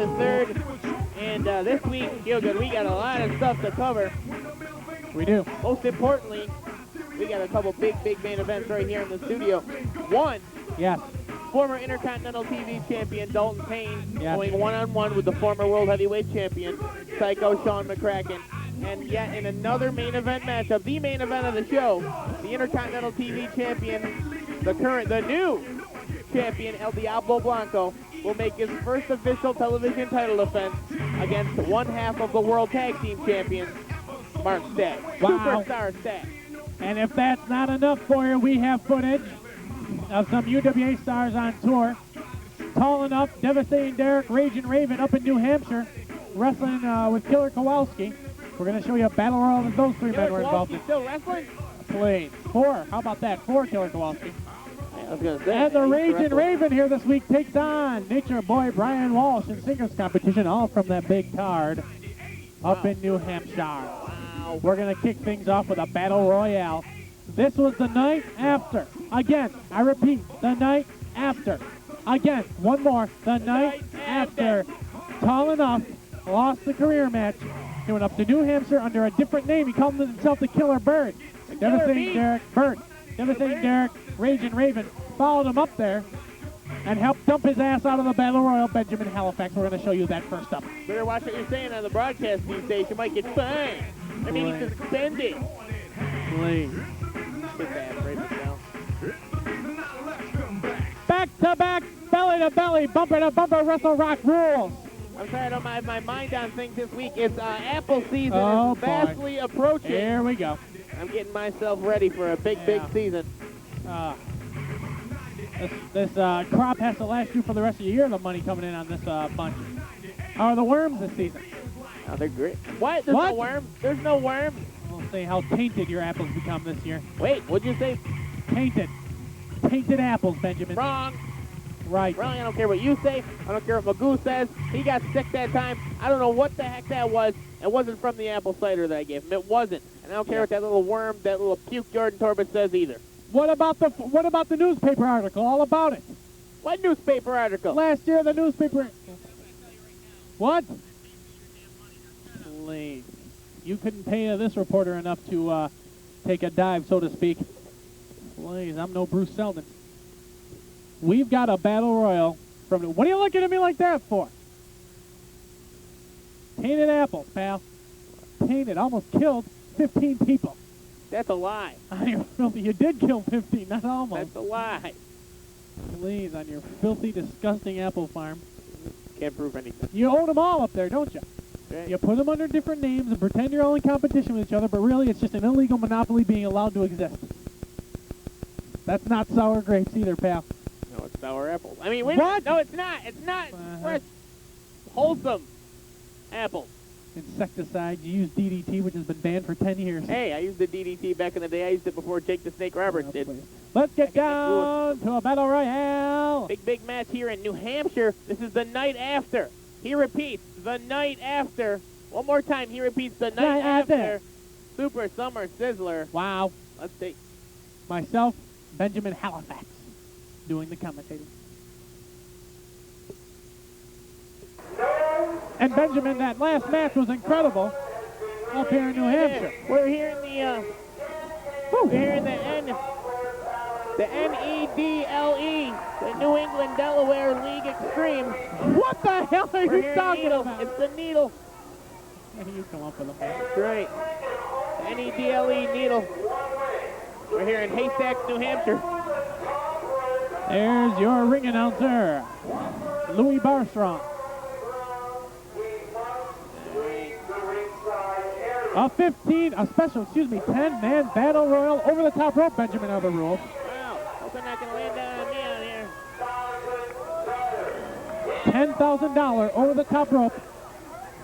the 3rd. And this week, Kielgood, we got a lot of stuff to cover. We do. Most importantly, we got a couple big main events right here in the studio. One, yes, former Intercontinental TV champion Dalton Payne going one-on-one with the former World Heavyweight Champion, Psycho Shawn McCracken. And yet in another main event matchup, the main event of the show, the Intercontinental TV champion, the new champion, El Diablo Blanco, will make his first official television title defense against one half of the World Tag Team Champions, Mark Stagg. Wow. Superstar Stagg. And if that's not enough for you, we have footage of some UWA stars on tour. Tall enough, Devastating Derek, Ragin Raven up in New Hampshire, wrestling with Killer Kowalski. We're going to show you a battle royal that those three men were involved in. Still wrestling? Played. 4. How about that? 4 Killer Kowalski. I was gonna say, And the Ragin Raven here this week takes on Nature Boy Brian Walsh in singles competition, all from that big card up in New Hampshire. Wow. We're going to kick things off with a battle royale. This was the night after. Again, I repeat, the night after. Again, one more. The night after. Tall enough, lost the career match. He went up to New Hampshire under a different name. He called himself the Killer Bird. Devastating Derek Bird. Devastating Derek, Ragin Raven followed him up there and helped dump his ass out of the Battle Royal, Benjamin Halllifax. We're going to show you that first up. Better watch what you're saying on the broadcast these days. You might get fined. I mean, he's suspended. Please. Back to back, belly to belly, bumper to bumper, Wrestle Rock rules. I'm sorry, I don't have my mind on things this week. It's apple season. Oh, is fastly approaching. Here we go. I'm getting myself ready for a big season. This crop has to last you for the rest of the year, the money coming in on this bunch. How are the worms this season? Oh, they're great. What? There's no worms? There's no worms? We'll see how tainted your apples become this year. Wait, what'd you say? Tainted. Tainted apples, Benjamin. Wrong. Right. Wrong, I don't care what you say. I don't care what Magoo says. He got sick that time. I don't know what the heck that was. It wasn't from the apple cider that I gave him. It wasn't. And I don't care what that little worm, that little puke Jordan Torbett says either. What about the newspaper article? All about it. What newspaper article? Last year, the newspaper. What? Please. You couldn't pay this reporter enough to take a dive, so to speak. Please, I'm no Bruce Seldon. We've got a battle royal from. What are you looking at me like that for? Tainted apples, pal. Tainted almost killed 15 people. That's a lie. You did kill 15, not almost. That's a lie. Please, on your filthy, disgusting apple farm. Can't prove anything. You own them all up there, don't you? Right. You put them under different names and pretend you're all in competition with each other, but really it's just an illegal monopoly being allowed to exist. That's not sour grapes either, pal. No, it's sour apples. I mean, wait what? a minute. No, it's not. It's not. Fresh, wholesome apples. Insecticide. You use DDT, which has been banned for 10 years. Hey, I used the DDT back in the day. I used it before Jake the Snake Roberts did. Please. Let's get down to a battle royale. Big match here in New Hampshire. This is the night after. He repeats, the night after. One more time, he repeats, the night after. Super Summer Sizzler. Wow. Let's see. Myself, Benjamin Halifax, doing the commentating. And Benjamin, that last match was incredible up here in New Hampshire. We're here in the NEDLE, the New England Delaware League Extreme. What the hell are you talking about? It's the needle. You come up with them. That's right. The NEDLE needle. We're here in Hastings, New Hampshire. There's your ring announcer, Louis Barstrong. A 10-man battle royal over the top rope, Benjamin, are the rules. Wow, hope they're not going to land on me on here. $10,000 over the top rope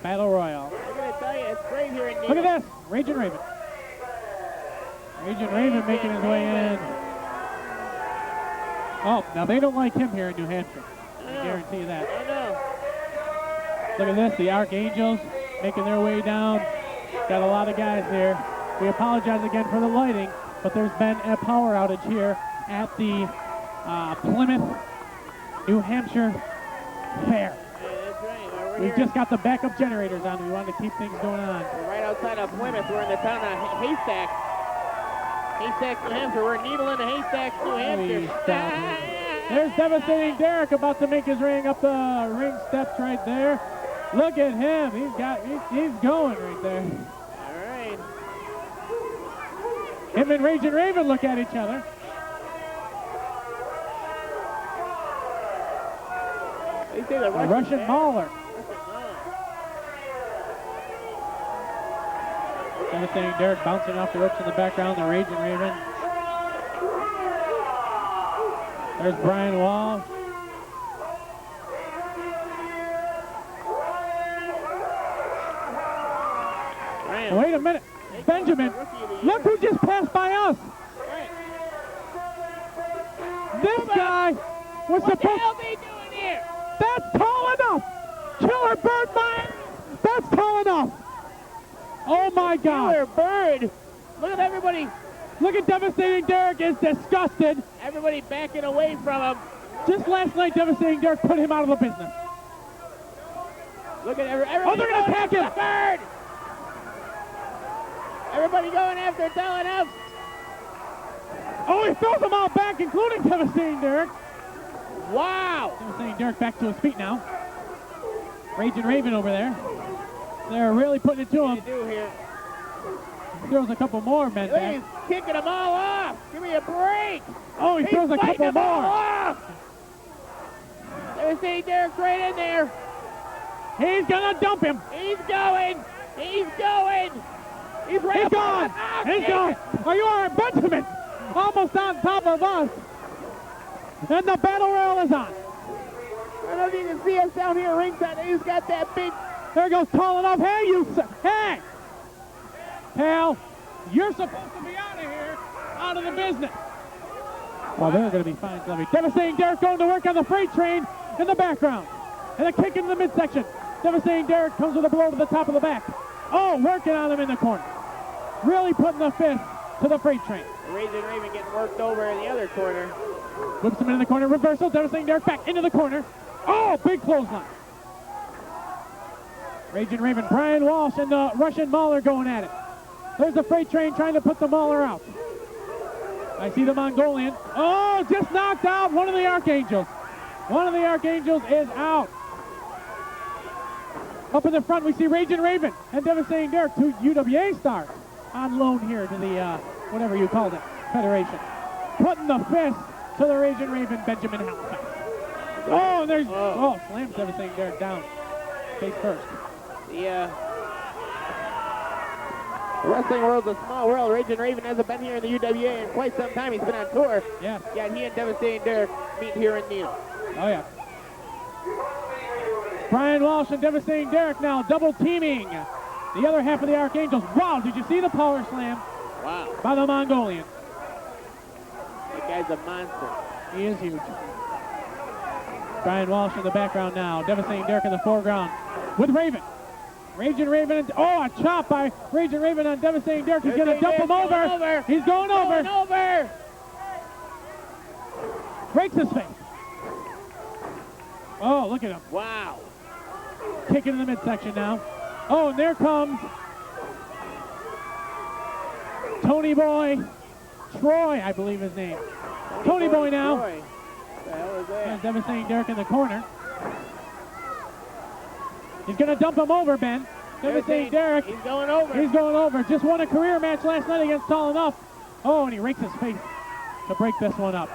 battle royal. I'm going to tell you, it's great here in New York. Look at this, Ragin Raven. Ragin Raven making his way in. Oh, now they don't like him here in New Hampshire. I guarantee you that. I know. Look at this, the Archangels making their way down. Got a lot of guys here. We apologize again for the lighting, but there's been a power outage here at the Plymouth, New Hampshire Fair. Yeah, that's right. We've just got the backup generators on. We wanted to keep things going on. We're right outside of Plymouth. We're in the town of Halifax. Halifax, New Hampshire. We're needling the Halifax, New Hampshire. There's Devastating Derek about to make his ring up the ring steps right there. Look at him. He's going right there. All right. Him and Ragin' Raven look at each other. They say the Russian Mauler. Devastating Derek bouncing off the ropes in the background. The Ragin' Raven. There's Brian Walsh. Wait a minute. Benjamin, look who just passed by us. This guy was supposed... What the hell are they doing here? That's tall enough. Killer Bird, that's tall enough. Oh, my God. Killer Bird. Look at everybody. Look at Devastating Derek is disgusted. Everybody backing away from him. Just last night, Devastating Derek put him out of the business. Look at everybody. Oh, they're going to attack him. Bird. Everybody going after Dalton up. Oh, he throws them all back, including Devastating Derek. Wow. Devastating Derek back to his feet now. Ragin' Raven over there. They're really putting it to him. What do you do here? Throws a couple more men back. He's kicking them all off. Give me a break. Oh, he throws a couple more. Devastating Derek's right in there. He's going to dump him. He's going. He's going. He's right. He's gone. He's gone. Are you all right, Benjamin? Almost on top of us. And the battle royal is on. I don't know if you can see us down here ringside. He's got that big... There goes tall enough. Hey, hey! Pal, you're supposed to be out of here, out of the business. Well, they're going to be fine, Levy. Devastating Derek going to work on the freight train in the background. And a kick into the midsection. Devastating Derek comes with a blow to the top of the back. Oh, working on him in the corner. Really putting the fist to the freight train. Ragin' Raven getting worked over in the other corner. Whips him into the corner. Reversal. Devastating Derek back into the corner. Oh, big clothesline. Ragin' Raven, Brian Walsh, and the Russian Mauler going at it. There's the freight train trying to put the Mauler out. I see the Mongolian. Oh, just knocked out one of the Archangels. One of the Archangels is out. Up in the front, we see Ragin' Raven and Devastating Derek, two UWA stars, on loan here to the, whatever you called it, Federation. Putting the fist to the Ragin' Raven, Benjamin Halllifax. Oh, and there's, slams Devastating Derek down. Face first. The wrestling world's a small world. Ragin' Raven hasn't been here in the UWA in quite some time. He's been on tour. Yeah. Yeah, he and Devastating Derek meet here in Needham. Oh, yeah. Brian Walsh and Devastating Derek now double teaming the other half of the Archangels. Wow, did you see the power slam? Wow. By the Mongolian. That guy's a monster. He is huge. Brian Walsh in the background now. Devastating Derek in the foreground with Raven. Ragin' Raven, a chop by Ragin' Raven on Devastating Derek. He's going to dump him over. He's going over. Breaks his face. Oh, look at him. Wow. Kicking in the midsection now. Oh, and there comes Tony Boy Troy, I believe his name. Tony Boy now. Troy. What the hell is that? And Devastating Derek in the corner. He's going to dump him over, Ben. Devastating Derek. He's going over. He's going over. Just won a career match last night against Tall Enough. Oh, and he rakes his face to break this one up.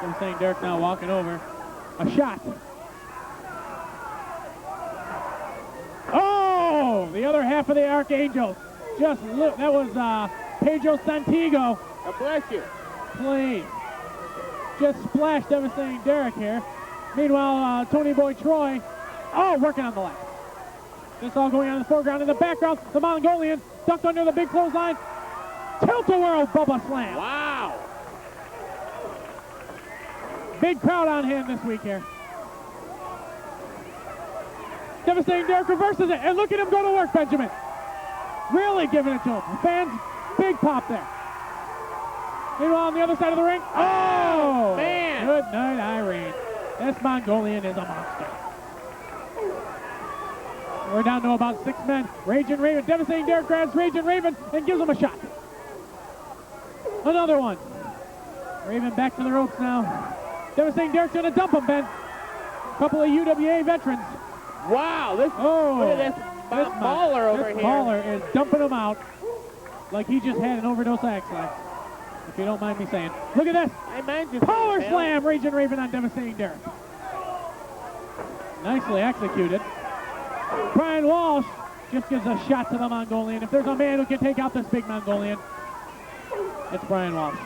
Devastating Derek now walking over. A shot. Oh, the other half of the Archangels. Just look. That was Pedro Santiago. God bless you. Please. Just splashed Devastating Derek here. Meanwhile, Tony Boy Troy. Oh, working on the left. This all going on in the foreground. In the background, the Mongolian ducked under the big clothesline. Tilt-a-whirl Bubba Slam. Wow. Big crowd on hand this week here. Devastating Derek reverses it. And look at him go to work, Benjamin. Really giving it to him. The fans, big pop there. Meanwhile, on the other side of the ring. Oh, man. Good night, Irene. This Mongolian is a monster. We're down to about 6 men. Ragin' Raven, Devastating Derek grabs Ragin' Raven and gives him a shot. Another one. Raven back to the ropes now. Devastating Derek's gonna dump him, Ben. Couple of UWA veterans. Wow, look at this Mauler over here. This Mauler is dumping him out like he just had an overdose of X-Lax, if you don't mind me saying. Look at this. I mind you. Power slam, Ragin' Raven on Devastating Derek. Nicely executed. Brian Walsh just gives a shot to the Mongolian. If there's a man who can take out this big Mongolian, it's Brian Walsh.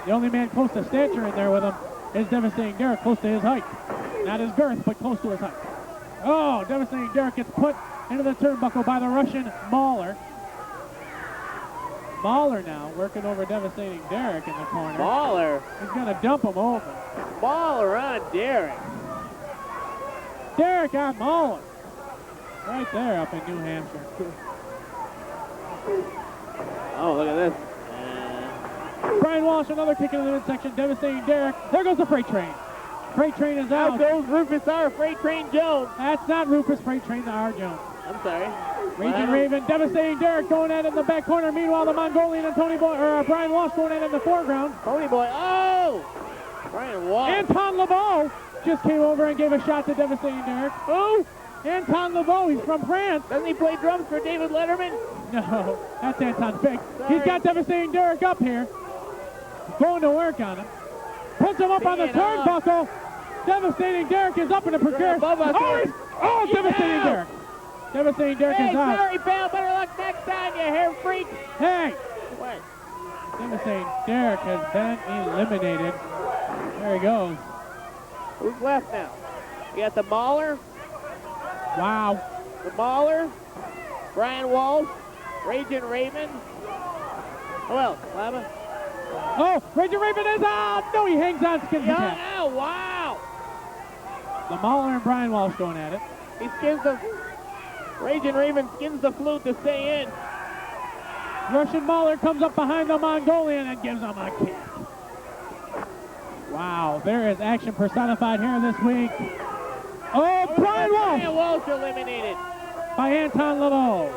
The only man close to stature in there with him is Devastating Derek, close to his height. Not his girth, but close to his height. Oh, Devastating Derek gets put into the turnbuckle by the Russian Mauler. Mauler now working over Devastating Derek in the corner. Mauler. He's going to dump him over. Mauler on Derek. Derek on Mauler. Right there up in New Hampshire. Oh, look at this. Brian Walsh, another kick into the midsection. Devastating Derek. There goes the freight train. Freight train is out. Out goes Rufus R. Freight Train Jones. That's not Rufus Freight Train, the R. Jones. I'm sorry. Ragin' Raven, Devastating Derek going at it in the back corner. Meanwhile, the Mongolian and Brian Walsh going at it in the foreground. Tony Boy. Oh! Brian Walsh. Anton LeBeau just came over and gave a shot to Devastating Derek. Who? Anton LeBeau. He's from France. Doesn't he play drums for David Letterman? No, that's Anton Fig. Sorry. He's got Devastating Derek up here. Going to work on him. Puts him up on the turnbuckle. Devastating Derek is up in the procure. Devastating Derek. Devastating Derek is out. Sorry, pal. Better luck next time, you hair freak. Hey. What? Devastating Derek has been eliminated. There he goes. Who's left now? You got the Mauler. Wow. The Mauler. Brian Walsh. Ragin' Raven. Who else? Lava? Oh, Ragin' Raven is out. No, he hangs on, skins the cat. Oh, wow. The Mauler and Brian Walsh going at it. He skins the... Ragin' Raven skins the flute to stay in. Russian Mauler comes up behind the Mongolian and gives him a kick. Wow, there is action personified here this week. Oh, Brian Walsh! Brian Walsh eliminated. By Anton LeBeau.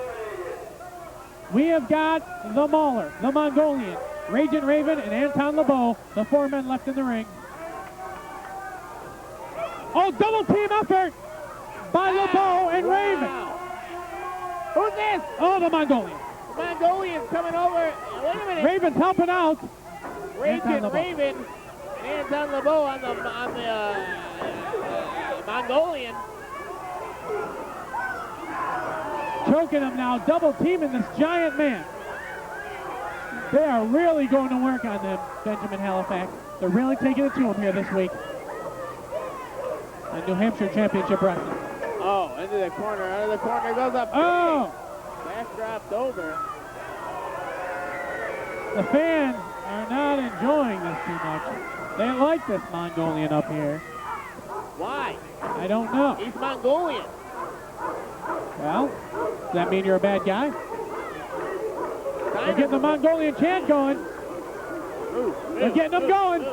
We have got the Mauler, the Mongolian, Ragin' Raven, and Anton LeBeau, the 4 men left in the ring. Oh, double team effort by LeBeau and Raven. Who's this? Oh, the Mongolian. The Mongolian's coming over. Wait a minute. Raven's helping out. Ragin' Raven and Anton LeBeau on the Mongolian. Choking him now, double teaming this giant man. They are really going to work on them, Benjamin Halllifax. They're really taking it to him here this week. The New Hampshire Championship Wrestling. Oh, into the corner, goes up. Oh! Back dropped over. The fans are not enjoying this too much. They like this Mongolian up here. Why? I don't know. He's Mongolian. Well, does that mean you're a bad guy? They're getting the Mongolian chant going. They're getting him going.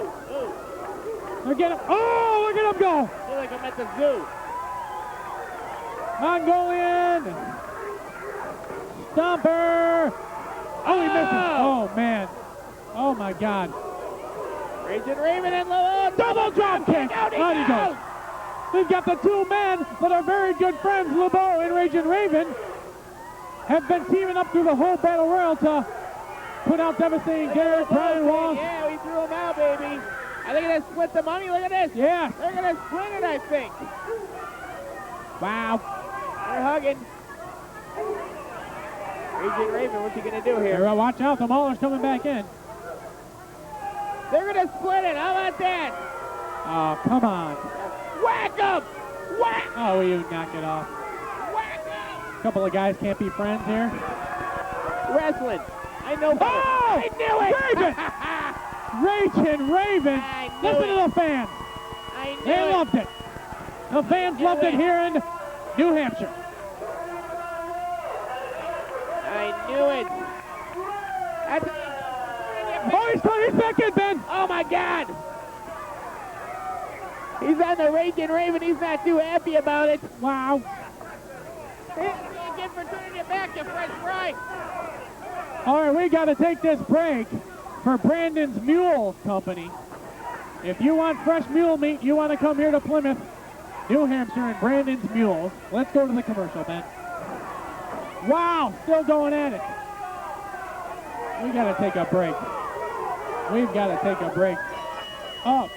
They're getting him. Oh, look at him go. I feel like I'm at the zoo. Mongolian. Stomper. Oh, he misses. Oh, man. Oh, my God. Ragin' Raven and LeBeau. Double drop kick. Out he goes. We've got the 2 men that are very good friends, LeBeau and Ragin' Raven, have been teaming up through the whole Battle Royal to put out Devastating Derek, Brian Walsh. Yeah, we threw him out, baby. I think they're going to split the money. Look at this. Yeah. They're going to split it, I think. Wow. They're hugging. Ragin' Raven, what's he going to do here? Watch out, the Mauler's coming back in. They're going to split it. How about that? Oh, come on. Whack him! Whack! Oh, will you knock it off? Whack him! A couple of guys can't be friends here. Wrestling. I know. Oh! I knew it! Ragin' Raven. Listen to the fans. They loved it. The fans loved it here in New Hampshire. I knew it. He's back in, Ben. Oh, my God. He's on the Ragin' Raven. He's not too happy about it. Wow. Again for turning it back to French fry. All right, we got to take this break for Brandon's Mule Company. If you want fresh mule meat, you want to come here to Plymouth, New Hampshire, and Brandon's Mules. Let's go to the commercial, Ben. Wow, still going at it. We got to take a break. We've got to take a break. Up.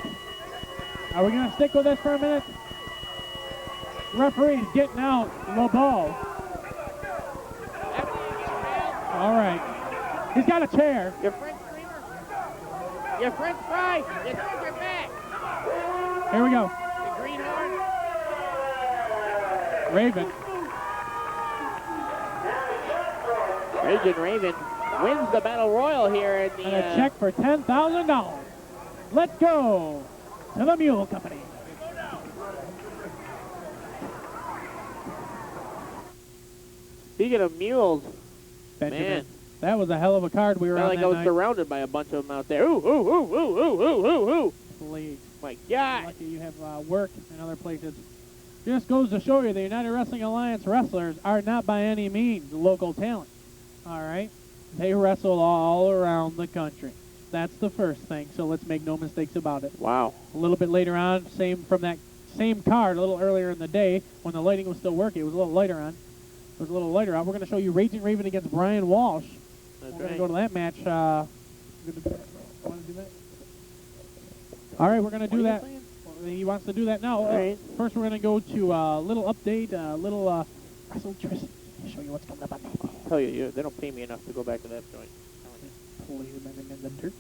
Are we going to stick with this for a minute? Referee's getting out the ball. All right. He's got a chair. Your French creamer. Your French fry. You turned your back. Here we go. The greenhorn. Raven. Ragin Raven wins the Battle Royal here in the... And a check for $10,000. Let's go to the Mule Company. Speaking of mules, Benjamin, man, that was a hell of a card we were felt on like that I was night. surrounded by a bunch of them out there. Ooh, ooh, ooh, ooh, ooh, ooh, ooh, ooh. Please. My God. Lucky you have work in other places. Just goes to show you the United Wrestling Alliance wrestlers are not by any means local talent. All right? They wrestle all around the country. That's the first thing, so let's make no mistakes about it. Wow. A little bit later on, from that same card, a little earlier in the day, when the lighting was still working, it was a little lighter on. It was a little lighter on. We're going to show you Raging Raven against Brian Walsh. That's We're going right. to go to that match. Want to do that? All right, we're going to do that. He wants to do that now. right. First, we're going to go to a little update, a little wrestle twist. Show you what's coming up on that. I'll tell you, they don't pay me enough to go back to that joint. Leave him in the dirt.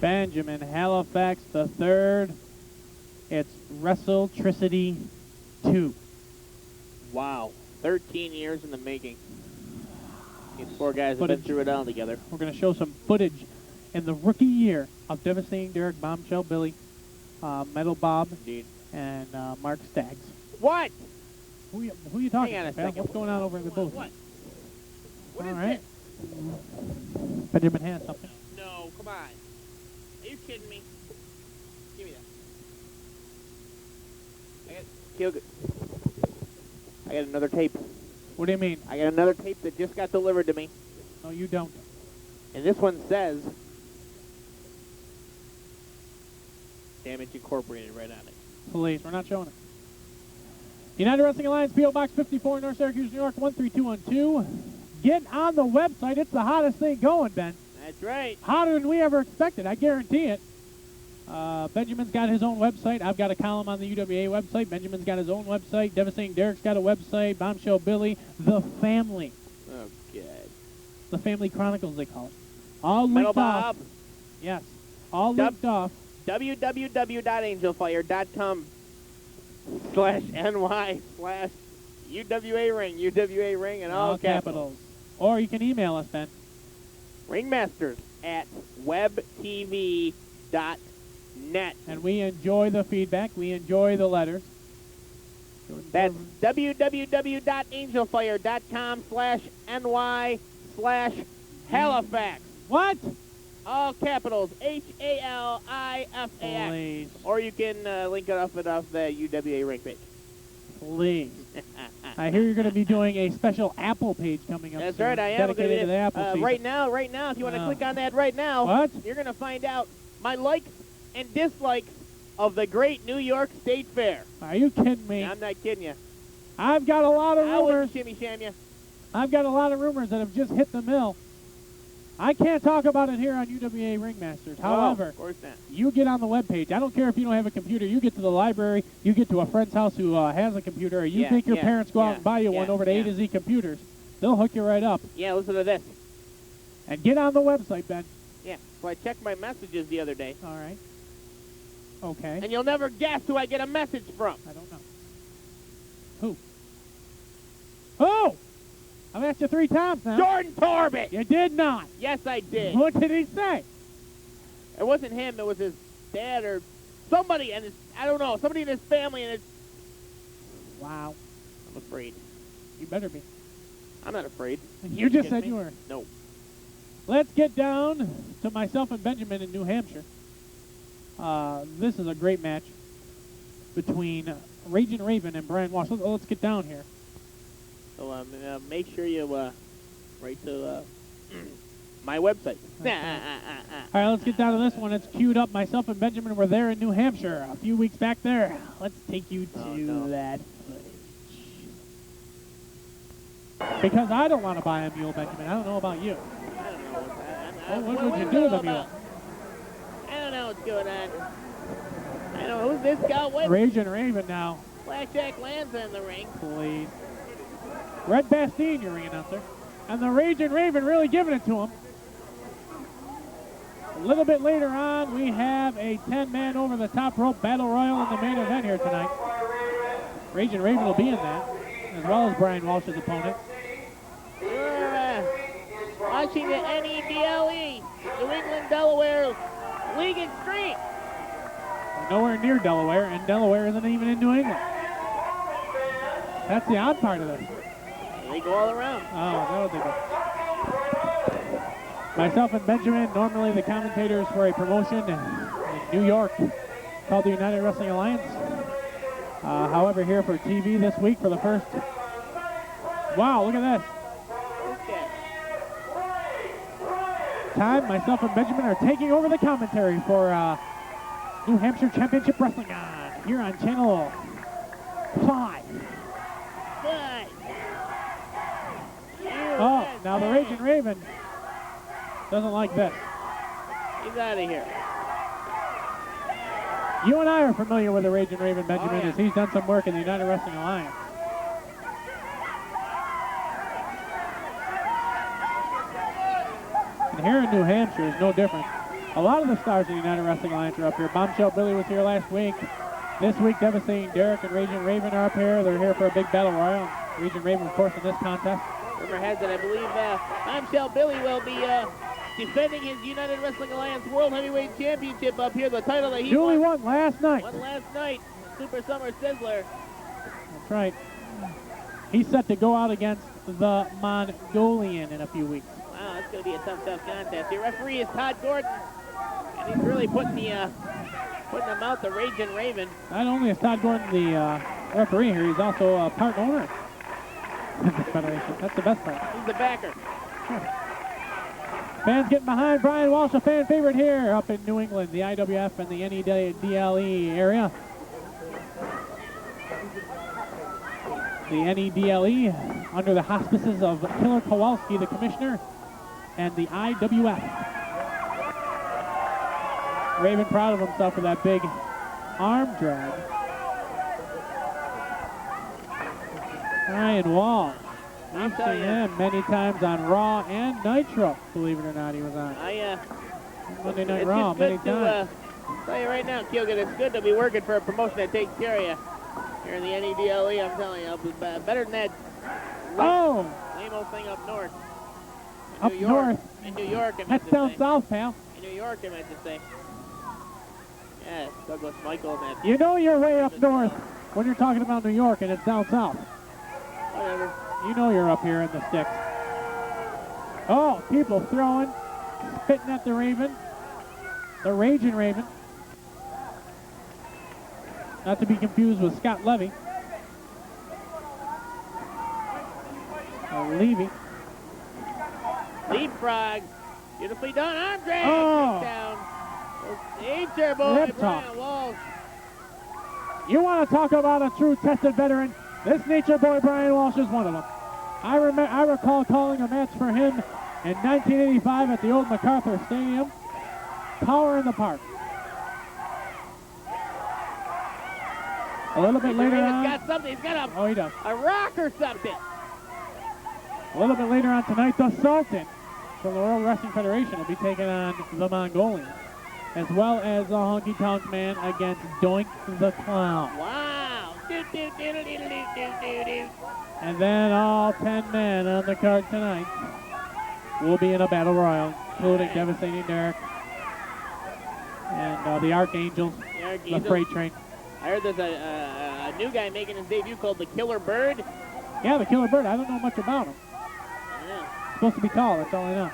Benjamin Halllifax the third. It's WrestleTricity 2. Wow. 13 years in the making. These four guys have Footage. been through it all together. We're going to show some footage in the rookie year of Devastating Derek, Bombshell Billy, Metal Bob, Indeed. and Mark Staggs. What? Who you talking Hang on to, a pal? second. What's going on over in the booth? What? What All is right. this? Benjamin has something. No, come on. Are you kidding me? Give me that. I got Kielgood. I got another tape. What do you mean? I got another tape that just got delivered to me. No, you don't. And this one says Damage Incorporated right on it. Please, we're not showing it. United Wrestling Alliance, P.O. Box 54, North Syracuse, New York, 13212. Get on the website. It's the hottest thing going, Ben. That's right. Hotter than we ever expected. I guarantee it. Benjamin's got his own website. I've got a column on the UWA website. Benjamin's got his own website. Devastating Derek's got a website. Bombshell Billy. The Family. Oh, God. The Family Chronicles, they call it. All Metal linked off. Bob. Yes. All Dub- linked off. www.angelfire.com/ny/UWA Ring. UWA Ring and all capitals. Or you can email us, Ben. Ringmasters@webtv.net. And we enjoy the feedback. We enjoy the letters. That's www.angelfire.com/ny/Halifax. What? All capitals, Halifax. Please. Or you can link it off the UWA Ring page. Please. I hear you're going to be doing a special Apple page coming up. That's soon, right, I am. dedicated to the Apple season. Right now, if you want to click on that right now, What? you're going to find out my likes and dislikes of the great New York State Fair. Are you kidding me? I'm not kidding you. I've got a lot of I wouldn't rumors. shimmy sham you. I've got a lot of rumors that have just hit the mill. I can't talk about it here on UWA Ringmasters. However, of course not. you get on the webpage. I don't care if you don't have a computer. You get to the library. You get to a friend's house who has a computer. Or you Yeah, think your yeah, parents go out yeah, and buy you yeah, one over to yeah. A to Z Computers. They'll hook you right up. Yeah, listen to this. And get on the website, Ben. Yeah, so I checked my messages the other day, All right. Okay. and you'll never guess who I get a message from. I don't know. Who? Oh! I've asked you 3 times now. Jordan Torbett! You did not. Yes, I did. What did he say? It wasn't him, it was his dad or somebody, and I don't know, somebody in his family, and it's... Wow. I'm afraid. You better be. I'm not afraid. You just kidding said me? you were. No. Let's get down to myself and Benjamin in New Hampshire. This is a great match between Ragin Raven and Brian Walsh. Let's get down here. So make sure you write to my website. All right, let's get down to this one. It's queued up. Myself and Benjamin were there in New Hampshire a few weeks back there. Let's take you to that footage. Because I don't want to buy a mule, Benjamin. I don't know about you. I don't know What would you do with a mule? I don't know what's going on. I don't know who's this guy. What? Ragin Raven now. Flashback Lanza in the ring. Please. Red Bastine, your ring announcer. And the Ragin Raven really giving it to him. A little bit later on, we have a 10-man over-the-top rope battle royal in the main event here tonight. Ragin Raven will be in that, as well as Brian Walsh's opponent. You're watching the NEDLE, New England, Delaware League Extreme. We're nowhere near Delaware, and Delaware isn't even in New England. That's the odd part of this. They go all around. Oh, that'll do it. Myself and Benjamin, normally the commentators for a promotion in New York called the United Wrestling Alliance. However, here for TV this week for the first... Wow, look at this. Okay. Time, myself and Benjamin are taking over the commentary for New Hampshire Championship Wrestling here on Channel 5. Good. Oh, now the Ragin Raven doesn't like this. He's out of here. You and I are familiar with the Ragin Raven, Benjamin, Oh, yeah. as he's done some work in the United Wrestling Alliance. And here in New Hampshire is no different. A lot of the stars in the United Wrestling Alliance are up here. Bombshell Billy was here last week. This week, Devastating Derek and Ragin Raven are up here. They're here for a big battle royal. Ragin Raven, of course, in this contest. Rumor has it, I believe Bombshell Billy will be defending his United Wrestling Alliance World Heavyweight Championship up here, the title that he Julie won last night. won last night. Super Summer Sizzler. That's right. He's set to go out against the Mongolian in a few weeks. Wow, that's going to be a tough contest. The referee is Todd Gordon, and he's really putting them out, the Ragin Raven. Not only is Todd Gordon the referee here, he's also a part owner of the Federation. That's the best part. He's the backer. Fans getting behind Brian Walsh, a fan favorite here up in New England, the IWF and the NEDLE area. The NEDLE under the auspices of Killer Kowalski, the commissioner, and the IWF. Raven proud of himself for that big arm drag. Brian Walsh. We've seen him many times on Raw and Nitro, believe it or not, he was on. Monday Night Raw many times. Tell you right now, Kielgood, it's good to be working for a promotion that takes care of you. Here in the NEDLE, I'm telling you, better than that lame old thing up north. Up north? In New York, I meant That's to down say. south, pal. In New York, I meant to say. Yeah, Douglas Michael and that. You know you're way up north when you're talking about New York and it's down south. Whatever. You know you're up here in the sticks. Oh, people throwing, spitting at the Raven. The Ragin Raven. Not to be confused with Scott Levy. Levy. Leapfrog. Beautifully done. Arm drag. Oh. Down. Nature Boy Lip talk. Brian Walsh. You want to talk about a true tested veteran? This Nature Boy Brian Walsh is one of them. I recall calling a match for him in 1985 at the old MacArthur Stadium. Power in the park. A little bit later on. He's got something. He's got Oh, he does. a rock or something. A little bit later on tonight, the Sultan from the World Wrestling Federation will be taking on the Mongolian, as well as the Honky Tonk Man against Doink the Clown. Wow. And then all 10 men on the card tonight will be in a battle royal, including Devastating Derek and the Archangels, the Freight Train. I heard there's a new guy making his debut called the Killer Bird. Yeah, the Killer Bird. I don't know much about him. Yeah. Supposed to be tall, that's all I know.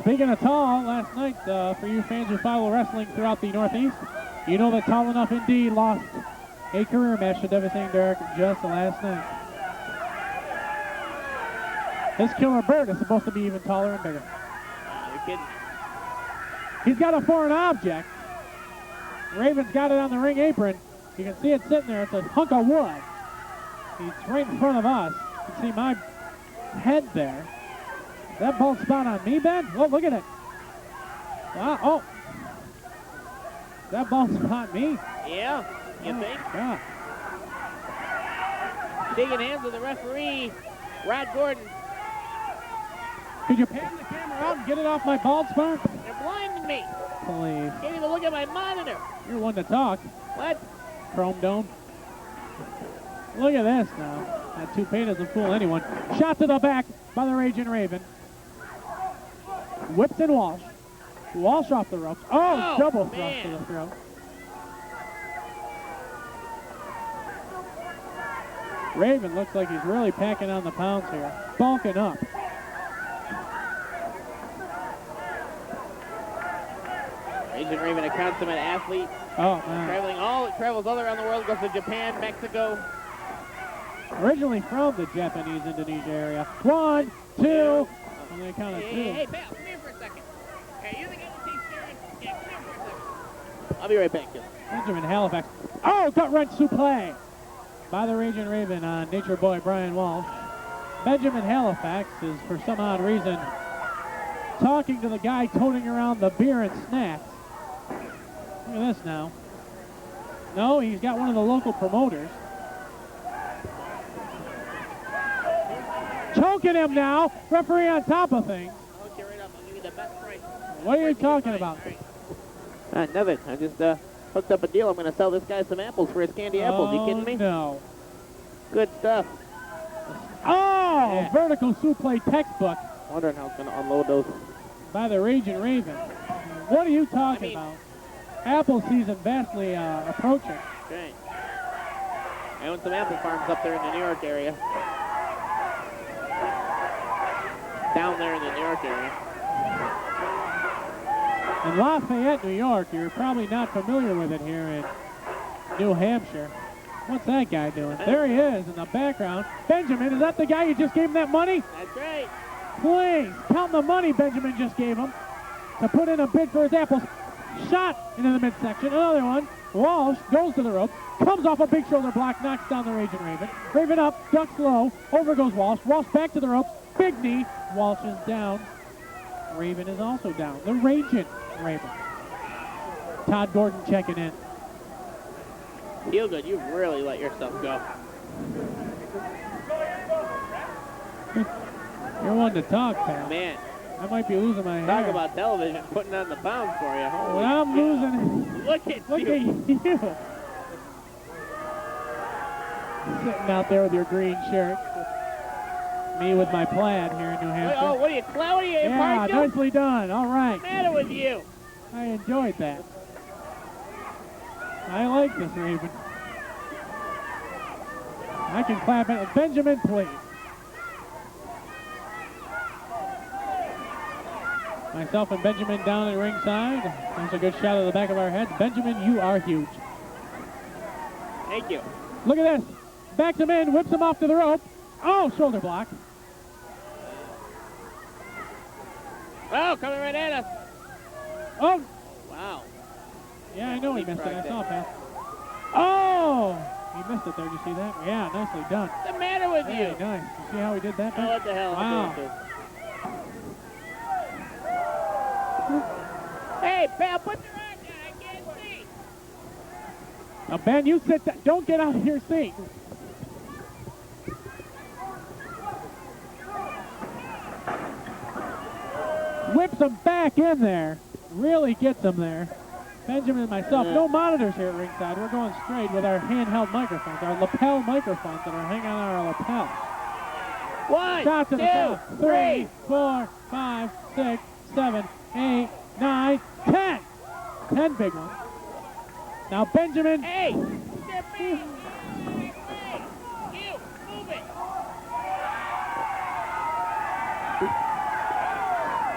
Speaking of tall, last night, for you fans who follow wrestling throughout the Northeast, you know that Tall Enough Indeed lost a career match to Devastating Derek just last night. This Killer Bird is supposed to be even taller and bigger. You're kidding. He's got a foreign object. Raven's got it on the ring apron. You can see it sitting there. It's a hunk of wood. He's right in front of us. You can see my head there. Is that bald spot on me, Ben? Oh, look at it. Oh. Is that bald spot me? Yeah, you think? Yeah. Shaking hands with the referee, Rod Gordon. Could you pan the camera out and get it off my bald spot? They're blinding me. Please. Can't even look at my monitor. You're one to talk. What? Chrome Dome. Look at this now. That toupee doesn't fool anyone. Shot to the back by the Ragin' Raven. Whips in Walsh. Walsh off the ropes. Oh, double thrust to the throat. Raven looks like he's really packing on the pounds here. Bulking up. Ragin' Raven, a consummate athlete. Oh, man. Travels all around the world, goes to Japan, Mexico. Originally from the Japanese-Indonesia area. 1, 2. On the count of 2. Hey, pal, come here for a second. Hey, you the guy that takes care of... Yeah, come here for a second. I'll be right back, Gil. Benjamin Halllifax. Oh, gut wrench suplex by the Ragin' Raven on Nature Boy Brian Walsh. Benjamin Halifax is, for some odd reason, talking to the guy toting around the beer and snacks. Look at this now. No, he's got one of the local promoters. Choking him now. Referee on top of things. I'll hook you right up. I'll give you the best price. What are you talking about? Nothing. I just hooked up a deal. I'm going to sell this guy some apples for his candy apples. You kidding me? No. Good stuff. Oh, Yeah. vertical suplex textbook Wondering how it's going to unload those. by the Ragin' Raven. What are you talking I mean- about? Apple season vastly approaching. Okay. I own some apple farms up there in the New York area. Down there in the New York area. In Lafayette, New York, you're probably not familiar with it here in New Hampshire. What's that guy doing? There he is in the background. Benjamin, is that the guy you just gave him that money? That's right. Please, count the money Benjamin just gave him to put in a bid for his apples. Shot into the midsection. Another one. Walsh goes to the rope. Comes off a big shoulder block. Knocks down the Ragin' Raven. Raven up. Ducks low. Over goes Walsh. Walsh back to the ropes. Big knee. Walsh is down. Raven is also down. The Ragin' Raven. Todd Gordon checking in. Kielgood, you've really let yourself go. You're one to talk, pal. Man, I might be losing my hair. talk about television putting on the pounds for you. Holy When I'm cow. losing, Look at look you. at you. Sitting out there with your green shirt. Me with my plaid here in New Hampshire. Oh, what are you, Yeah, Parkville? nicely done. All right. What's the matter with you? I enjoyed that. I like this Raven. I can clap it. Benjamin, please. Myself and Benjamin down at ringside. There's a good shot of the back of our heads. Benjamin, you are huge. Thank you. Look at this. Backs him in, whips him off to the rope. Oh, shoulder block. Oh, coming right at us. Oh, Wow. Yeah, I know he missed it. I saw that. Oh! He missed it there. Did you see that? Yeah, nicely done. What's the matter with you? Very nice. You see how he did that? Oh, what the hell? Wow. Hey, pal, put your arm down. I can't see. Now, Ben, you sit down. Don't get out of your seat. Whips him back in there. Really gets him there. Benjamin and myself, no monitors here at ringside. We're going straight with our handheld microphones, our lapel microphones that are hanging on our lapels. 1, Shots 2, to the count. 3, 4, 5, 6, 7, 8, 9, 10. 10 big ones. Now Benjamin. Hey! Step in! Hey! You! Move it!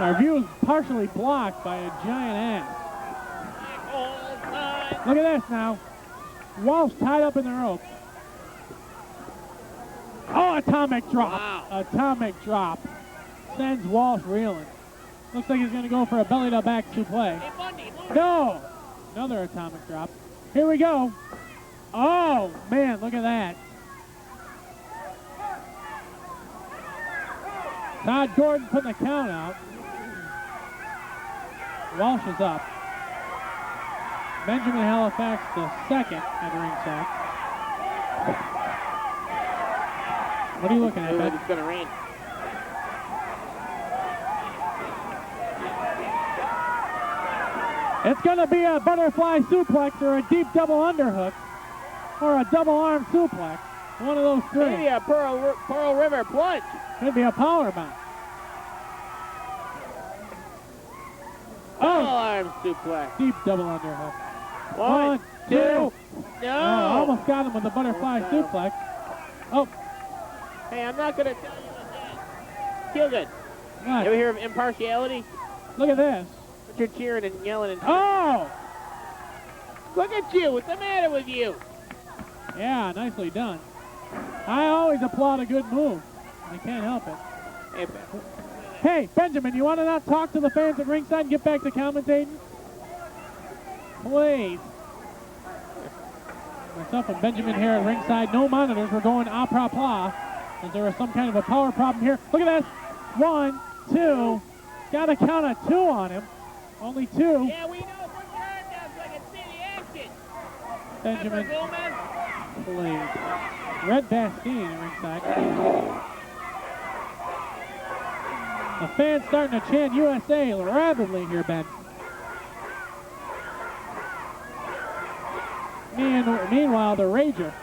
Our view is partially blocked by a giant ass. Look at this now. Walsh tied up in the rope. Oh, atomic drop. Wow. Atomic drop. Sends Walsh reeling. Looks like he's going to go for a belly-to-back suplex. Hey, Bundy, move No! Another atomic drop. Here we go. Oh, man, look at that. Todd Gordon putting the count out. Walsh is up. Benjamin Halllifax, the second at ringside. What are you looking at, Ben? It's going to rain. It's going to be a butterfly suplex or a deep double underhook or a double arm suplex. One of those three. Maybe a Pearl River plunge. Could be a power bomb. Double Oh, arm suplex. deep double underhook. 1, 2. No. No. Almost got him with the butterfly suplex. Oh, Hey, I'm not going to tell you again. Kielgood. You ever what? hear of impartiality? Look at this. But you're cheering and yelling and... Oh! Look at you. What's the matter with you? Yeah, nicely done. I always applaud a good move. I can't help it. Hey, Ben. Hey, Benjamin, you want to not talk to the fans at ringside and get back to commentating? Please. Myself and Benjamin here at ringside, no monitors. We're going a propos. As there was some kind of a power problem here. Look at this. 1, 2. Got a count of 2 on him. Only 2. Yeah, we know. Put your arm down so I can see the action. Benjamin, Pepper Gomez. please. Red Bastine at ringside. The fans starting to chant USA rapidly here, Ben. Meanwhile, the Rager.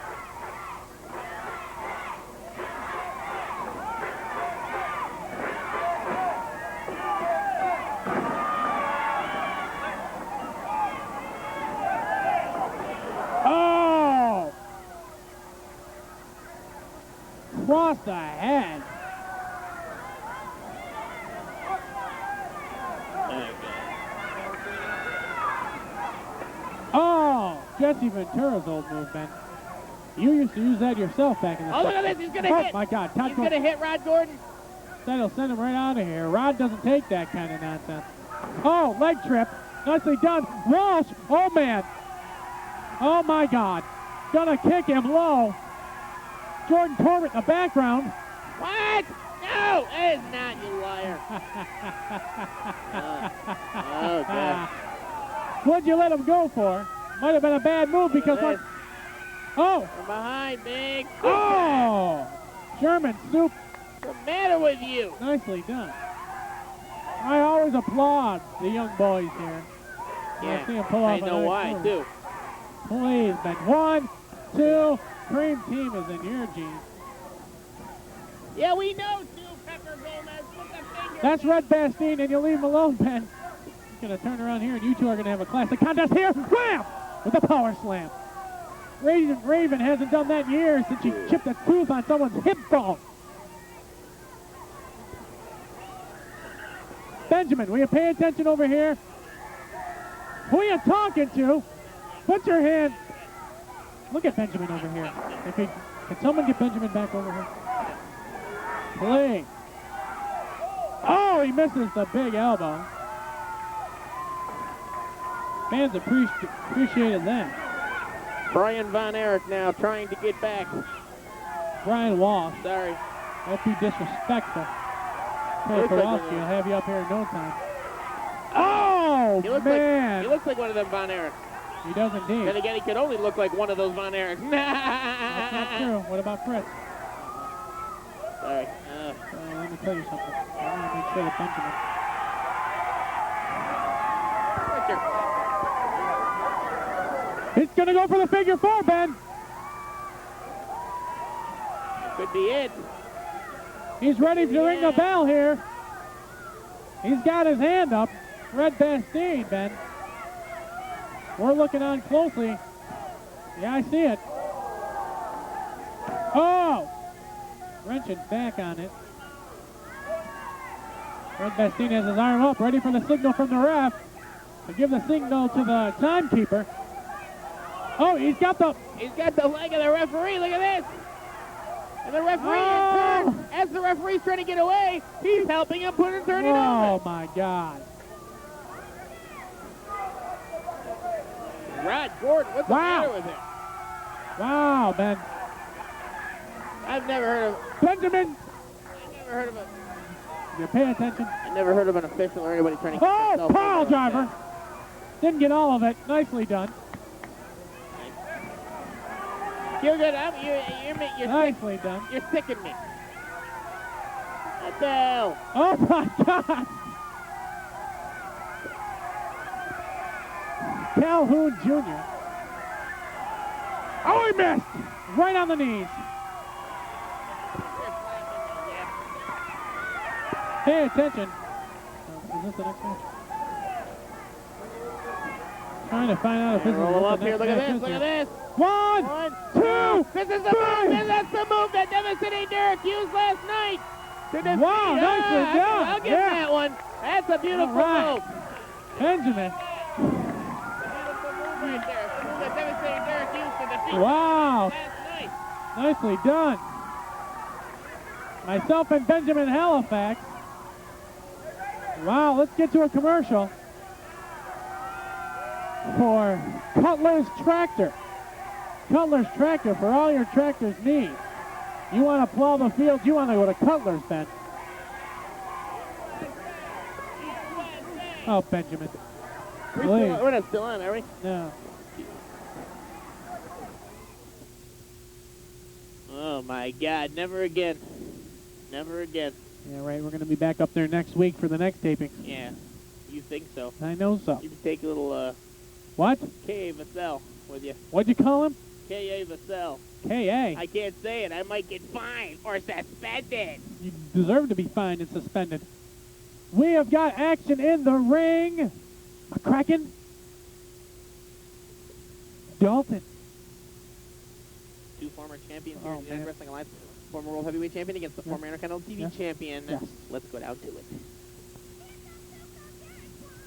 Oh! Cross the head. Oh, Jesse Ventura's old move, Ben. You used to use that yourself back in the Oh, look at day. this. He's going to hit. Oh, my God. Todd He's going to hit Rod Gordon. That'll send him right out of here. Rod doesn't take that kind of nonsense. Oh, leg trip. Nicely done. Walsh. Oh, man. Oh, my God. Gonna kick him low. Jordan Corbett in the background. What? No, it is not, you liar. Oh, God. What'd you let him go for? Might have been a bad move because Look at what? Oh! From behind, big. Oh! German soup. What's the matter with you? Nicely done. I always applaud the young boys here. Yeah, see him pull I off know another why, move. too. Please, Ben. 1, 2. Cream team is in your jeans. Yeah, we know, too, Pepper Gomez. Put the finger That's down. Red Bastine, and you leave him alone, Ben. He's going to turn around here, and you two are going to have a classic contest here. Wham! With a power slam. Raven hasn't done that in years since he chipped a tooth on someone's hip bone. Benjamin, will you pay attention over here? Who are you talking to? Put your hand. Look at Benjamin over here. Can someone get Benjamin back over here? Please. Oh, he misses the big elbow. Fans appreciated that. Brian Von Erich now trying to get back. Brian Walsh. Sorry. Don't be disrespectful. Hey, Looks like Kowalski will have you up here in no time. He Oh, looks man. he looks like one of them Von Erichs. He does indeed. Then again, he could only look like one of those Von Erichs. That's not true. What about Fritz? Sorry. Let me tell you something. I want to make sure that Benjamin. He's going to go for the figure four, Ben. Could be it. He's ready to ring the bell here. He's got his hand up. Red Bastille, Ben. We're looking on closely. Yeah, I see it. Oh! Wrenching back on it. Red Bastille has his arm up, ready for the signal from the ref to give the signal to the timekeeper. Oh, he's got the leg of the referee. Look at this. And the referee, in turn, as the referee's trying to get away, he's helping him turn it over. Oh, my God. Rod Gordon, what's the matter with him? Wow, Ben. I've never heard of... Benjamin! I've never heard of a... You pay attention. I've never heard of an official or anybody trying to... Oh, pile driver! Didn't get all of it. Nicely done. Kielgood, you're nicely done. You're sicking me. What the hell? Oh, my God! Calhoun Jr. Oh, he missed! Right on the knees. Pay attention. Is this the next match? Trying to find out if this is roll what up the here. next Look at match this. is Look here. at this. One, two, This is the move. And that's the move that devastated Syracuse last night. To defeat. Wow, nicely done. I'll give Yeah. that one. That's a beautiful All right. move. Benjamin. Beautiful move right there. Move that devastated Syracuse to defeat Wow. last night. Nicely done. Myself and Benjamin Halllifax. Wow, let's get to a commercial for Cutler's Tractor. Cutler's Tractor for all your tractor's needs. You want to plow the fields, you want to go to Cutler's, Ben. Oh, Benjamin. Please. We're not still on, are we? No. Oh, my God. Never again. Never again. Yeah, right. We're going to be back up there next week for the next taping. Yeah. You think so? I know so. You can take a little What? K.A. Vassell with you. What'd you call him? K.A. Vassell. K.A. I can't say it. I might get fined or suspended. You deserve to be fined and suspended. We have got action in the ring. McCracken. Dalton. Two former champions Oh, here in the United man. Wrestling Alliance. Former World Heavyweight Champion against the former Intercontinental TV Yes. Champion. Yes. Let's go down to it.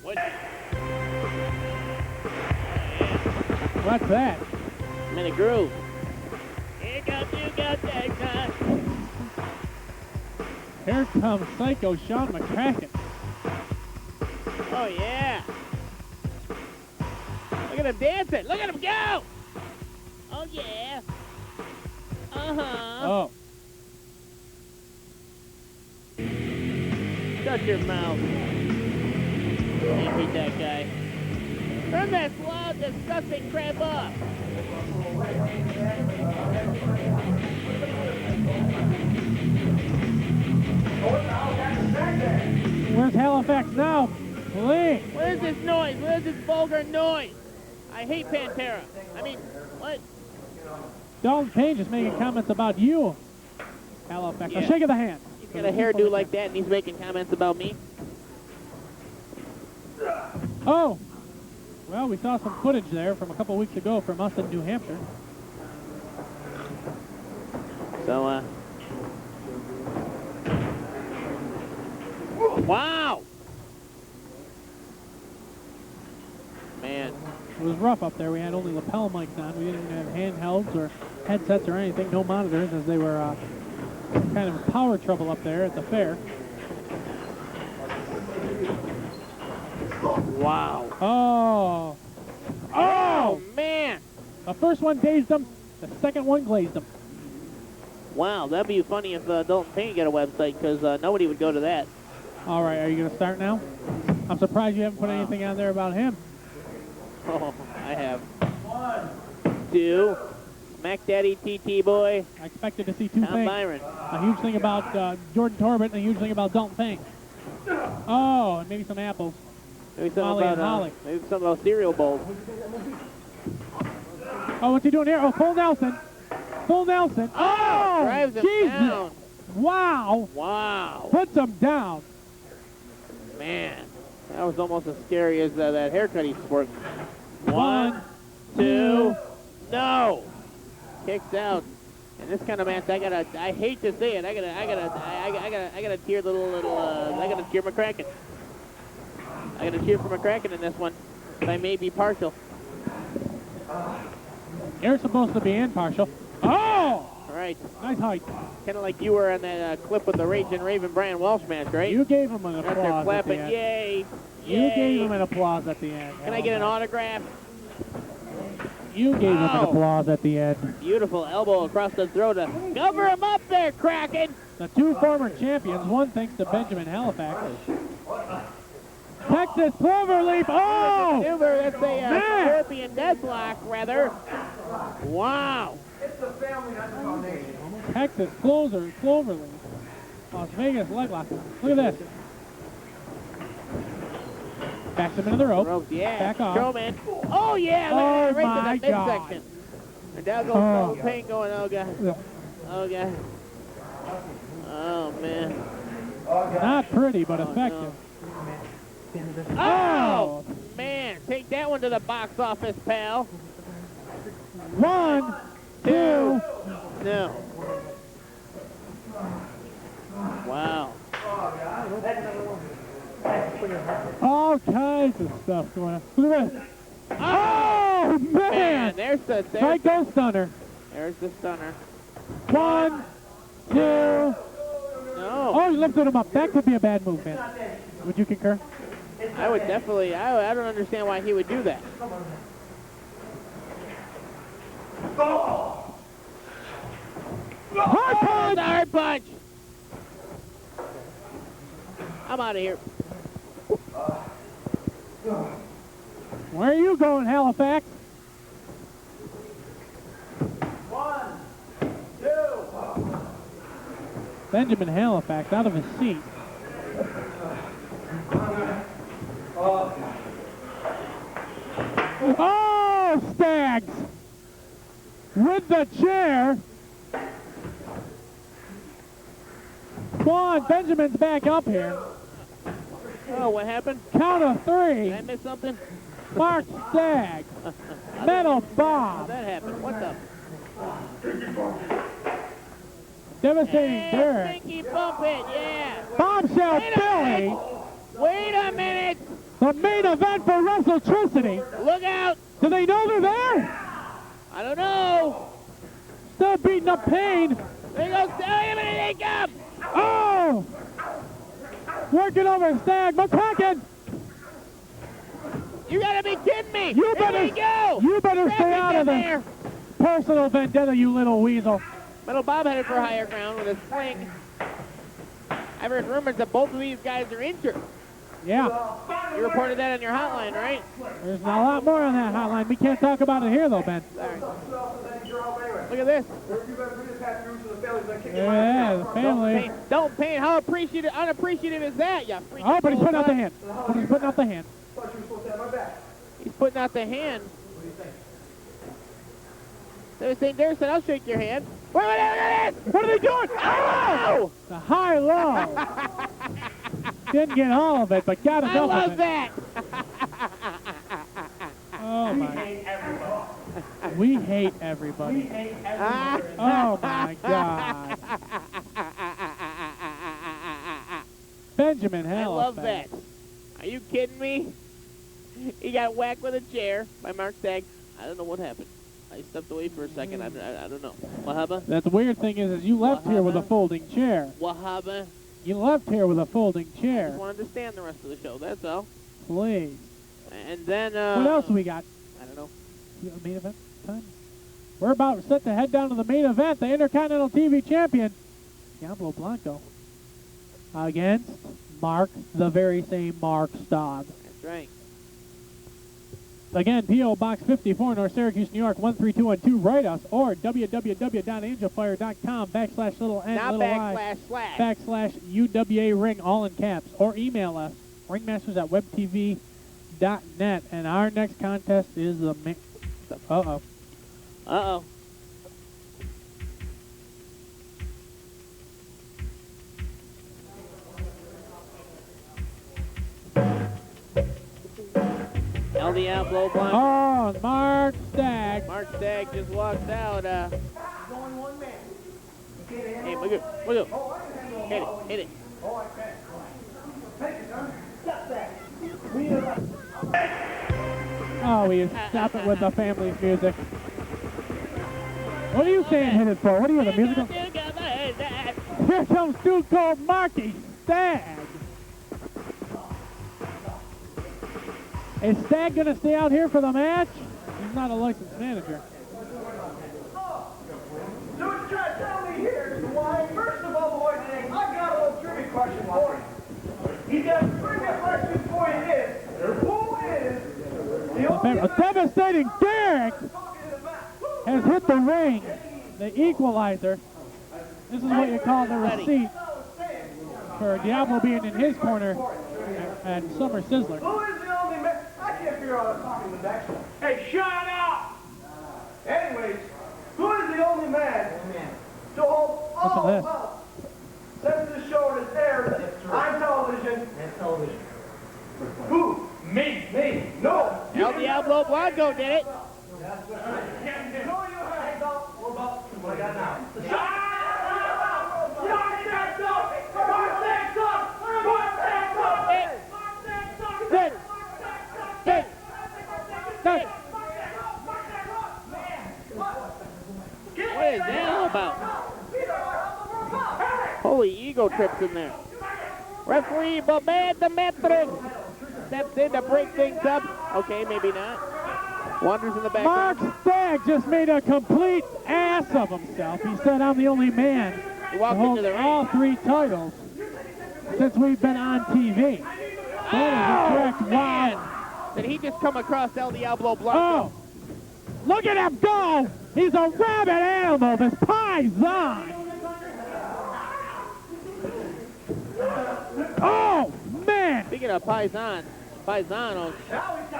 What? What's that? I'm in a groove. Here comes you got that. Here comes Psycho Shawn McCracken. Oh, yeah. Look at him dancing. Look at him go. Oh, yeah. Uh-huh. Oh. Shut your mouth. I hate that guy. Turn that loud, disgusting crap up. Where's Halifax now? Please. What is this noise? What is this vulgar noise? I hate Pantera. I mean, what? Dalton Payne is making comments about you, Halifax. Yeah. A shake of the hand. He's got a hairdo like that and he's making comments about me. Oh. Well, we saw some footage there from a couple weeks ago from us in New Hampshire. So, wow! Man. It was rough up there. We had only lapel mics on. We didn't even have handhelds or headsets or anything. No monitors, as they were kind of power trouble up there at the fair. Wow. Oh. first one dazed him. The second one glazed him. Wow, that'd be funny if Dalton Payne got a website, because nobody would go to that. All right, are you going to start now? I'm surprised you haven't put anything on there about him. Oh, I have. 1, 2, Mac Daddy, TT Boy. I expected to see two Tom things. Byron. A huge thing about Jordan Torbett and a huge thing about Dalton Payne. Oh, and maybe some apples. Maybe something Molly and about Holly. maybe something about cereal bowls. Oh, what's he doing here? Oh, full Nelson. Full Nelson. Oh, drives him Jesus. down. Wow. Wow. Puts him down. Man, that was almost as scary as that haircut he sported. 1, 2, no. Kicks out. In this kind of match, I hate to say it, I gotta cheer I gotta cheer McCracken. I gotta cheer for McCracken in this one, but I may be partial. You're supposed to be impartial. Oh! All right. Nice height. Kind of like you were on that clip with the Ragin Raven Brian Walsh match, right? You gave him an Right there applause at the clapping, end. yay! You Yay. gave him an applause at the end. Can I get an autograph? You gave him an Oh. applause at the end. Beautiful elbow across the throat to cover him up there, Kraken! The two former champions, one thanks to Benjamin Halllifax. Texas Cloverleaf. Oh! Maneuver, that's a Man. Scorpion Deathlock, rather. Wow. Texas Cloverleaf. Las Vegas leg lock. Look at this. Backs him into the rope. Ropes, yeah. Back off. Showman. Oh, yeah, look Oh, at that, right my to the midsection. And down goes Dalton Payne going, oh, God. Oh, God. Oh, man. Not pretty, but effective. Oh, man. Take that one to the box office, pal. 1, 2. No. Wow. All kinds of stuff going on. Look at this. Oh, man. There's the Psycho stunner. There's the stunner. 1, 2. No. Oh, he lifted him up. That could be a bad move, man. Would you concur? I would definitely, I don't understand why he would do that. Hard punch! The hard punch! I'm out of here. Where are you going, Halifax? 1, 2. Benjamin Halifax out of his seat. Oh, Staggs! With the chair. Come on, Benjamin's back up here. Oh, what happened? Count of 3. Did I miss something? Mark Stagg. Metal How'd bomb. that happen? What the? Devastating Hey, Derek. stinky bump it, yeah. Bombshell Wait a Billy. minute. Wait a minute. The main event for WrestleTricity. Look out. Do they know they're there? I don't know. Still beating up Payne. There goes. Oh, a minute, they come. Oh! Working over Stagg. McCracken. You gotta be kidding me. You Here better- we go. you better stay Traffic out in of this. there. Personal vendetta, you little weasel. Metal Bob headed for higher ground with a sling. I've heard rumors that both of these guys are injured. Yeah. You reported that on your hotline, right? There's a lot more on that hotline. We can't talk about it here, though, Ben. Sorry. Look at this. Yeah, the family. Don't Payne. How unappreciative is that, you freaking Oh, but he's putting out the bull hand. But he's putting out the hand. He's putting out the hand. They were saying, Darren said, I'll shake your hand. Wait, look at this! What are they doing? Oh! The high-low. Didn't get all of it, but got I enough love of it. that! Oh, my. We hate everybody. Oh, my God. Benjamin I Halifax. love that. Are you kidding me? He got whacked with a chair by Mark Stagg. I don't know what happened. I stepped away for a second. I don't know. What happened? That's the weird thing is you left here with a folding chair. What happened? You left here with a folding I chair. just wanted to stand the rest of the show. That's all. Please. And then What else we got? I don't know. You got a main event time? We're about set to head down to the main event. The Intercontinental TV Champion, Diablo Blanco, against Mark, the very same Mark Stagg. That's right. Again, P.O. Box 54, North Syracuse, New York, 13212. Write us or www.angelfire.com/little-n-little-i// UWA Ring, all in caps, or email us, ringmasters@webtv.net. And our next contest is the... Uh-oh. Uh-oh. El Diablo Blanco. Oh, Mark Stagg. Mark Stagg just walked out. Hey, look it. Hit it. Oh, we stop it with the family's music. What are you saying hit it for? What are you, the musical? Here comes Stone Cold Marky Stagg. Is Stagg going to stay out here for the match? He's not a licensed manager. So what you're trying to tell me here is why, first of all, boys, I've got a little trivia question for you. He's got a trivia question for you is, who is the only A devastating Derek has hit the ring, the equalizer. This is what you call the receipt for Diablo being in his corner at Summer Sizzler. Who is the only man? I can't figure out how to talk in the back. Hey, shut up! Anyways, who is the only man to hold all this? up since the show is aired on television? Who? Me. No. El Diablo Blanco did it. No, you haven't. What I got now? What is that all about? Holy ego trips in there. Referee Bobad the Metric steps in to break things up. Okay, maybe not. Wanders in the background. Mark Stagg just made a complete ass of himself. He said, I'm the only man He to walked hold into the ring. all 3 titles since we've been on TV. That is a correct man. wow. Did he just come across El Diablo Blanco? Oh, look at him go! He's a rabid animal, this Paisan! Oh, man! Speaking of Paisanos,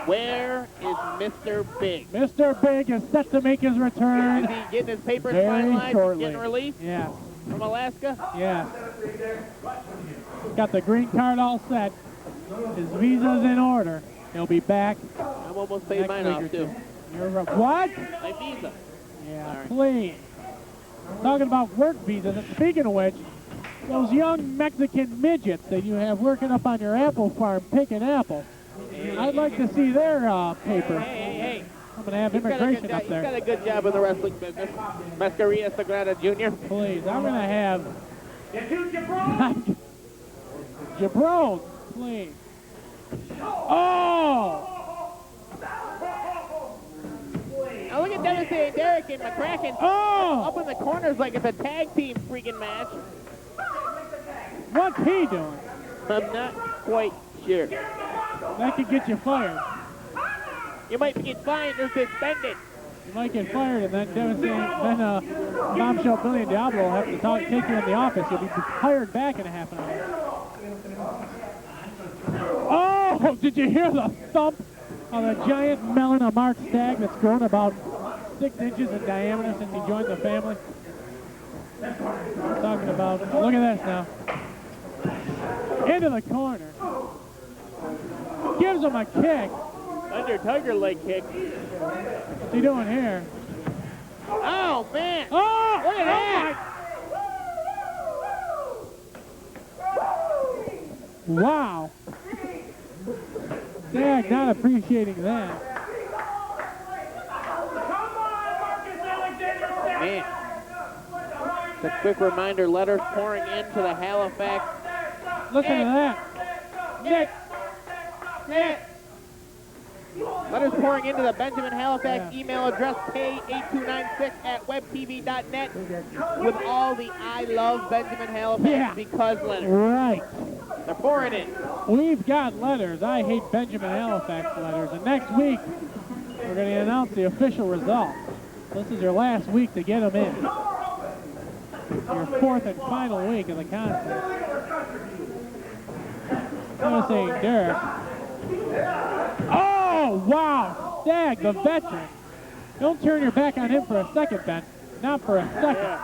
where is Mr. Big? Mr. Big is set to make his return Is he getting his papers very finalized, shortly. getting released Yeah, from Alaska? yeah. Got the green card all set. His visa's in order. He'll be back I'm almost paid next mine week off or too. two. You're right. What? My visa. Yeah, Sorry. please. Talking about work visas, and speaking of which, those young Mexican midgets that you have working up on your apple farm picking apples, I'd like to see their paper. Hey. I'm going to have He's got a immigration good up He's there. got a good job in the wrestling business. Mascarilla Sagrada Jr. Please, I'm going to have... Jabron, please. Oh! Now look at Devastating Derek and McCracken Oh! up in the corners like it's a tag team freaking match. What's he doing? I'm not quite sure. That could get you fired. You might get fined or suspended. You might get fired, and then Bombshell Billy and Diablo will have to take you in the office. You'll be hired back in a half an hour. Oh, did you hear the thump of the giant melon of Mark Stagg that's grown about 6 inches in diameter since he joined the family? I'm talking about, look at this now. Into the corner. Gives him a kick. Under Tiger leg kick. What's he doing here? Oh, man. Oh! Look at that. Wow. Stagg not appreciating that. Man. It's a quick reminder, letters pouring into the Halifax. Listen to that. Nick. Letters pouring into the Benjamin Halifax email address, pay8296@webtv.net, with all the I love Benjamin Halifax because letters. Right. They're pouring in. We've got letters. I hate Benjamin Halifax letters. And next week, we're going to announce the official results. This is your last week to get them in. Your fourth and final week of the contest. I was saying Derek. Oh, wow. Stagg, the veteran. Don't turn your back on him for a second, Ben. Not for a second.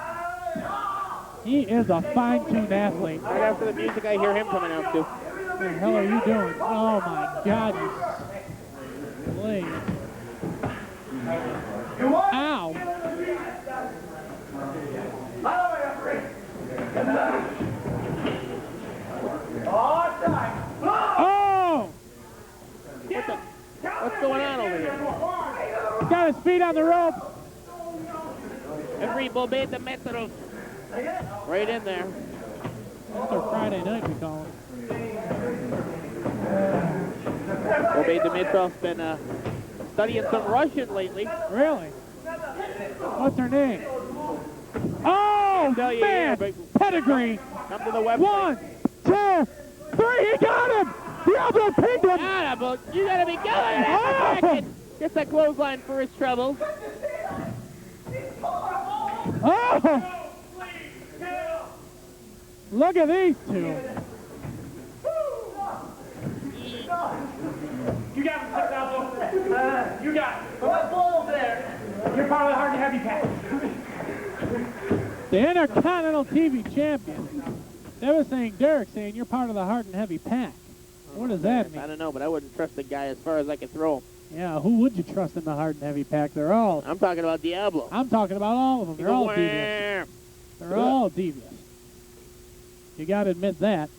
He is a fine-tuned athlete. Right after the music, I hear him coming out, too. What the hell are you doing? Oh, my God. Please. Ow. Oh! What's going on over here? He's got his feet on the rope. Every Bobet the Metro. Right in there. That's our Friday night, we call it. Bobet Dimitrov's been studying some Russian lately. Really? What's her name? Oh, Tell you, man! yeah, Pedigree. come to the website. 1, 2, 3. He got him! Diablo pinned him! Got him, but you gotta be going at McCracken. Gets a clothesline for his trouble. Oh! Look at these two. You got it, Diablo. You got it. What ball there? You're part of the hard and heavy pack. The Intercontinental TV champion. That was saying, Derek saying you're part of the hard and heavy pack. What does that mean? I don't know, but I wouldn't trust the guy as far as I could throw him. Yeah, who would you trust in the hard and heavy pack? They're all... I'm talking about Diablo. I'm talking about all of them. They're all devious. They're all devious. You got to admit that.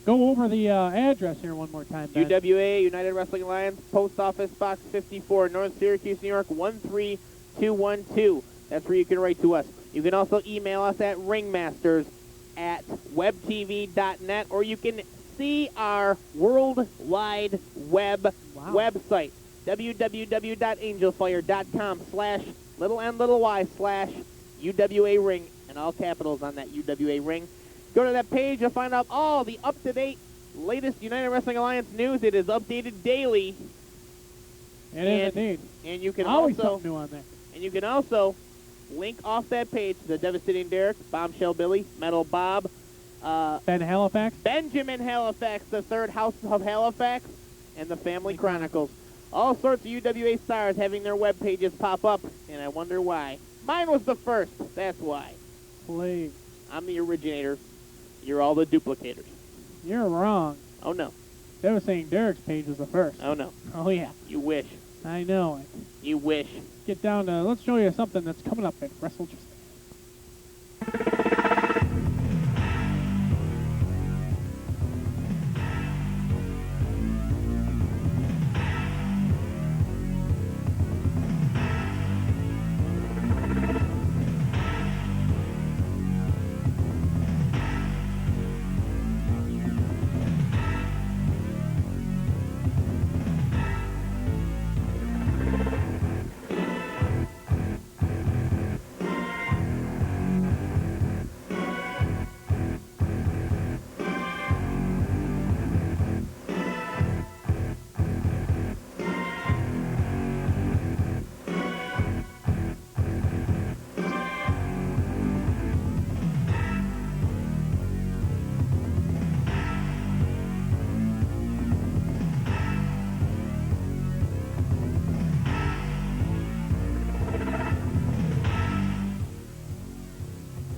Go over the address here one more time, Ben. UWA, United Wrestling Alliance, Post Office Box 54, North Syracuse, New York, 13212. That's where you can write to us. You can also email us at ringmasters@webtv.net, or you can see our worldwide web website, www.angelfire.com/y/UWA Ring, and all capitals on that UWA Ring. Go to that page, you'll find out all the up-to-date, latest United Wrestling Alliance news. It is updated daily. It is indeed. And you can Always also something new on there. and you can also link off that page to the Devastating Derek, Bombshell Billy, Metal Bob, Ben Halifax. Benjamin Halifax, the third House of Halifax, and the Family Chronicles. All sorts of UWA stars having their web pages pop up, and I wonder why. Mine was the first. That's why. Please. I'm the originator. You're all the duplicators. You're wrong. Oh, no. They were saying Derek's page was the first. Oh, no. Oh, yeah. You wish. I know it. You wish. Get down to, let's show you something that's coming up at Wrestle Just.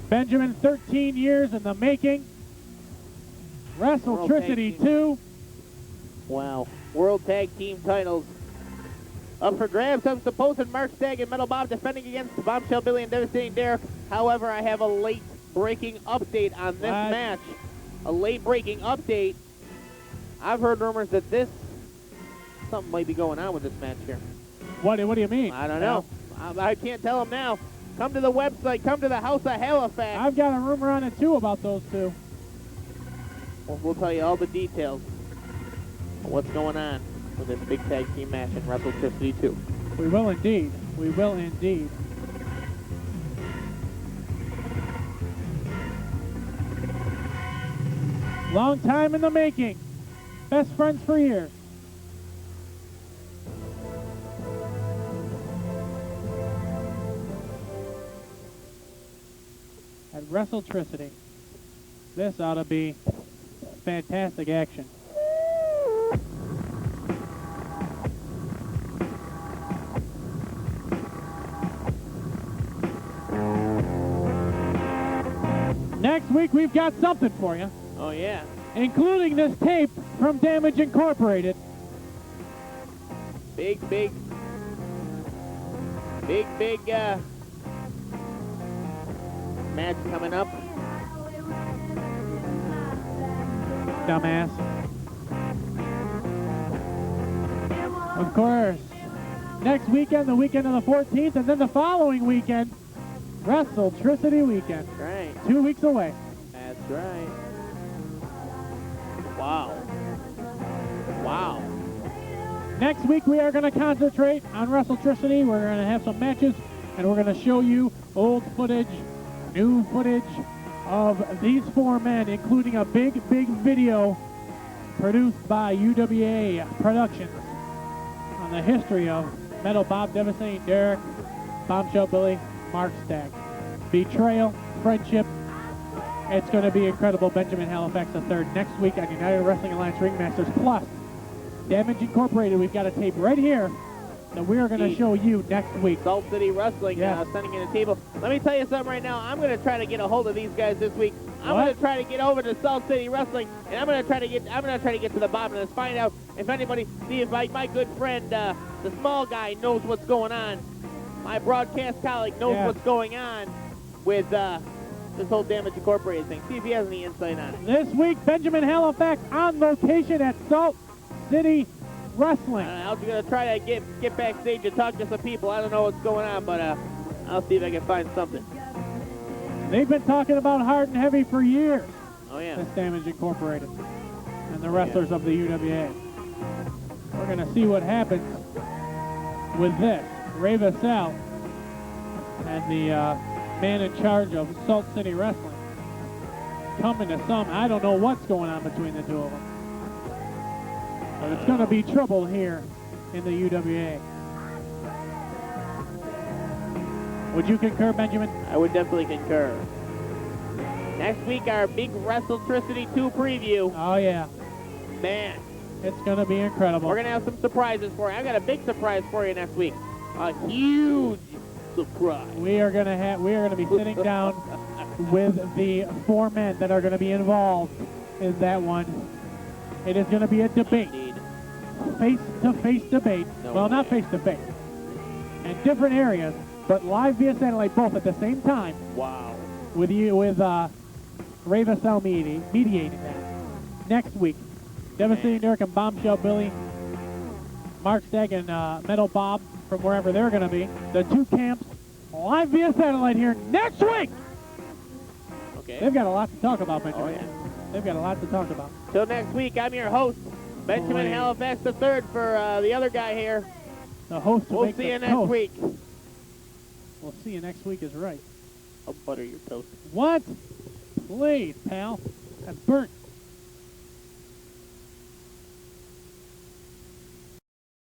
Benjamin, 13 years in the making. WrestleTricity 2. Wow. World Tag Team titles up for grabs. I'm supposed Mark Stagg and Metal Bob defending against Bombshell Billy and Devastating Derek. However, I have a late breaking update on this match. A late breaking update. I've heard rumors that something might be going on with this match here. What do you mean? I don't know. I can't tell them now. Come to the website. Come to the House of Halifax. I've got a rumor on it, too, about those two. We'll tell you all the details of what's going on. with this big tag team match in WrestleTricity 2. We will indeed. We will indeed. Long time in the making. Best friends for years. At WrestleTricity. This ought to be fantastic action. Next week we've got something for you, Oh, yeah. including this tape from Damage Incorporated. Big match coming up. Dumbass. Of course. Next weekend, the weekend of the 14th, and then the following weekend, WrestleTricity weekend. That's right. 2 weeks away. That's right. Wow. Wow. Next week, we are going to concentrate on WrestleTricity. We're going to have some matches, and we're going to show you old footage, new footage of these four men, including a big video produced by UWA Productions on the history of Metal Bob, Devastating Derek, Bombshell Billy, Mark Stagg. Betrayal, friendship. It's going to be incredible. Benjamin Halllifax III next week on United Wrestling Alliance Ringmasters. Plus, Damage Incorporated. We've got a tape right here that we are going to show you next week. Salt City Wrestling Yes. sending in a table. Let me tell you something right now. I'm going to try to get a hold of these guys this week. I'm What? going to try to get over to Salt City Wrestling, and I'm going to try to get to the bottom of this. Find out if anybody, see if my good friend, the small guy, knows what's going on. My broadcast colleague knows Yeah. what's going on with this whole Damage Incorporated thing. See if he has any insight on it. This week, Benjamin Halifax on location at Salt City Wrestling. I was going to try to get backstage and talk to some people. I don't know what's going on, but I'll see if I can find something. They've been talking about Hard and Heavy for years. Oh, yeah. This Damage Incorporated and the wrestlers of the UWA. We're going to see what happens with this. Ray Vassell and the man in charge of Salt City Wrestling coming to some. I don't know what's going on between the two of them. But it's going to be trouble here in the UWA. Would you concur, Benjamin? I would definitely concur. Next week, our big WrestleTricity 2 preview. Oh, yeah. Man, It's going to be incredible. we're going to have some surprises for you. I've got a big surprise for you next week. A huge surprise. We are going to be sitting down with the four men that are going to be involved in that one. It is going to be a debate. Indeed. Face-to-face debate. No Well, not way. face-to-face. In different areas, but live via satellite both at the same time Wow. with Ray Vassell mediating that. Next week, Devastating Derek and Bombshell Billy, Mark Stagg and Metal Bob from wherever they're going to be. The two camps live via satellite here next week. Okay. They've got a lot to talk about, Benjamin. Oh, yeah. They've got a lot to talk about. Till next week, I'm your host, Benjamin Great. Halifax III, for the other guy here. The host will We'll make see the you next toast. week. We'll see you next week is right. I'll butter your toast. What? Please, pal. That's burnt.